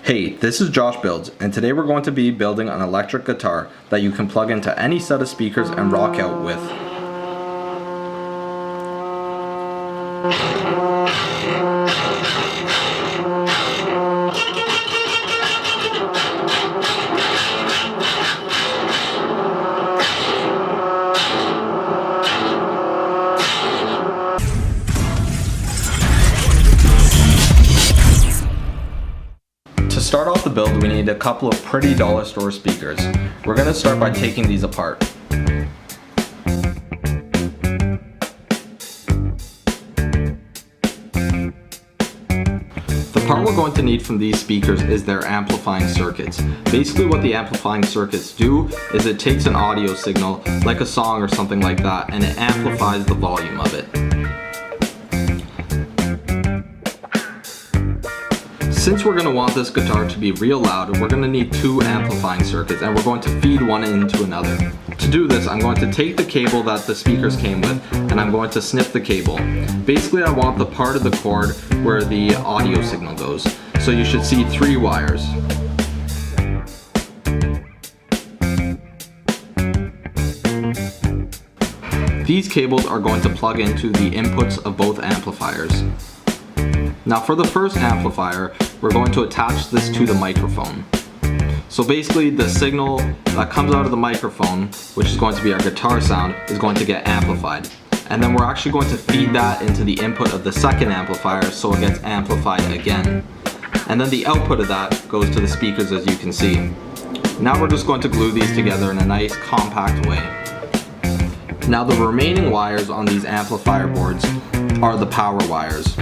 Hey, this is JoshBuilds, and today we're going to be building an electric guitar that you can plug into any set of speakers and rock out with. To start off the build, we need a couple of pretty dollar store speakers. We're going to start by taking these apart. The part we're going to need from these speakers is their amplifying circuits. Basically what the amplifying circuits do is it takes an audio signal, like a song or something like that, and it amplifies the volume of it. Since we're going to want this guitar to be real loud, we're going to need two amplifying circuits, and we're going to feed one into another. To do this, I'm going to take the cable that the speakers came with, and I'm going to snip the cable. Basically, I want the part of the cord where the audio signal goes. So you should see 3 wires. These cables are going to plug into the inputs of both amplifiers. Now for the first amplifier, we're going to attach this to the microphone. So basically the signal that comes out of the microphone, which is going to be our guitar sound, is going to get amplified. And then we're actually going to feed that into the input of the second amplifier so it gets amplified again. And then the output of that goes to the speakers, as you can see. Now we're just going to glue these together in a nice compact way. Now the remaining wires on these amplifier boards are the power wires.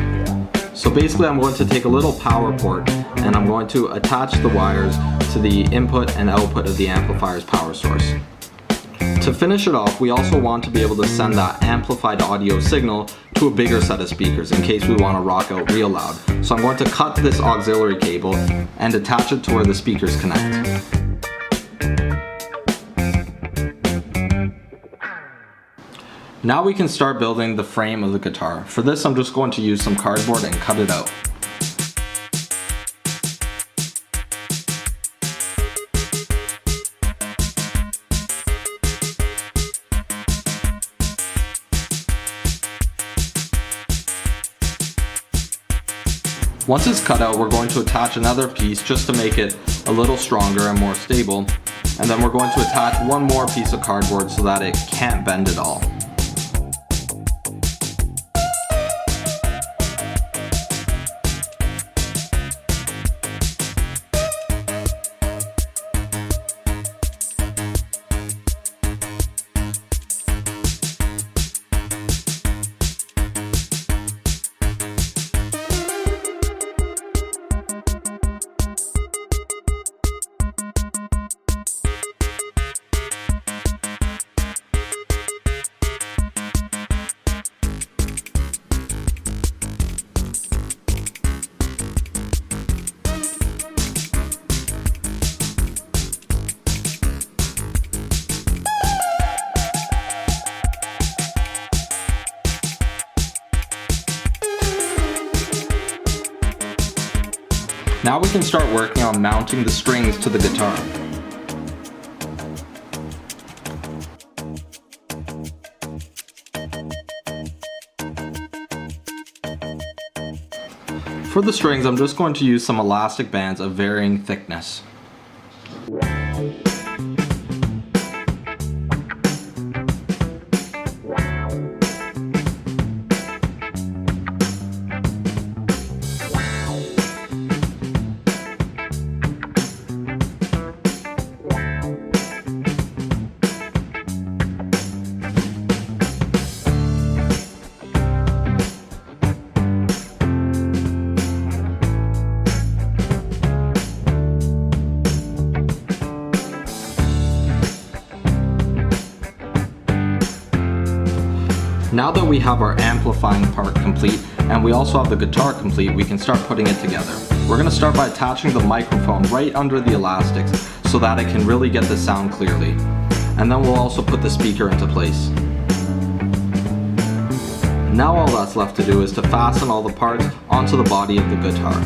So basically I'm going to take a little power port and I'm going to attach the wires to the input and output of the amplifier's power source. To finish it off, we also want to be able to send that amplified audio signal to a bigger set of speakers in case we want to rock out real loud. So I'm going to cut this auxiliary cable and attach it to where the speakers connect. Now we can start building the frame of the guitar. For this, I'm just going to use some cardboard and cut it out. Once it's cut out, we're going to attach another piece just to make it a little stronger and more stable. And then we're going to attach one more piece of cardboard so that it can't bend at all. Now we can start working on mounting the strings to the guitar. For the strings, I'm just going to use some elastic bands of varying thickness. Now that we have our amplifying part complete and we also have the guitar complete, we can start putting it together. We're going to start by attaching the microphone right under the elastics so that it can really get the sound clearly. And then we'll also put the speaker into place. Now all that's left to do is to fasten all the parts onto the body of the guitar.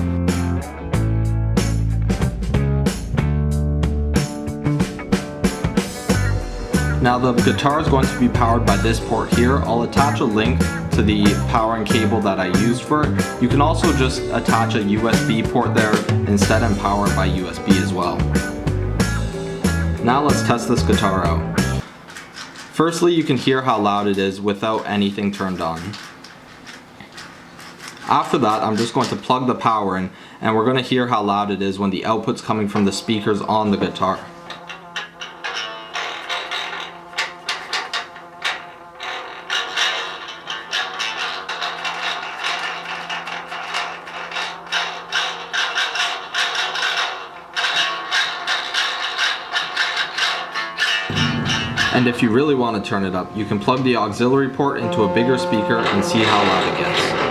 Now the guitar is going to be powered by this port here. I'll attach a link to the powering cable that I used for it. You can also just attach a USB port there instead and power it by USB as well. Now let's test this guitar out. Firstly, you can hear how loud it is without anything turned on. After that, I'm just going to plug the power in, and we're going to hear how loud it is when the output's coming from the speakers on the guitar. And if you really want to turn it up, you can plug the auxiliary port into a bigger speaker and see how loud it gets.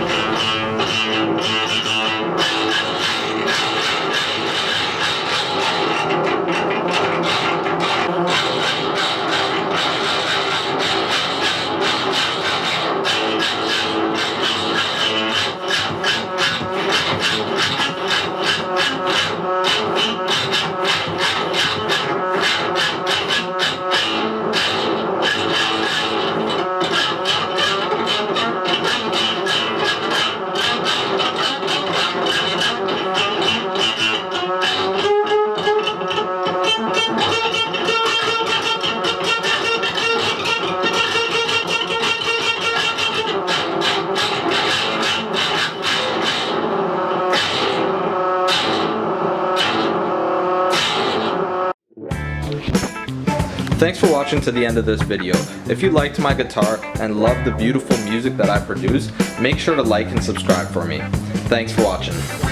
Thanks for watching to the end of this video. If you liked my guitar and love the beautiful music that I produce, make sure to like and subscribe for me. Thanks for watching.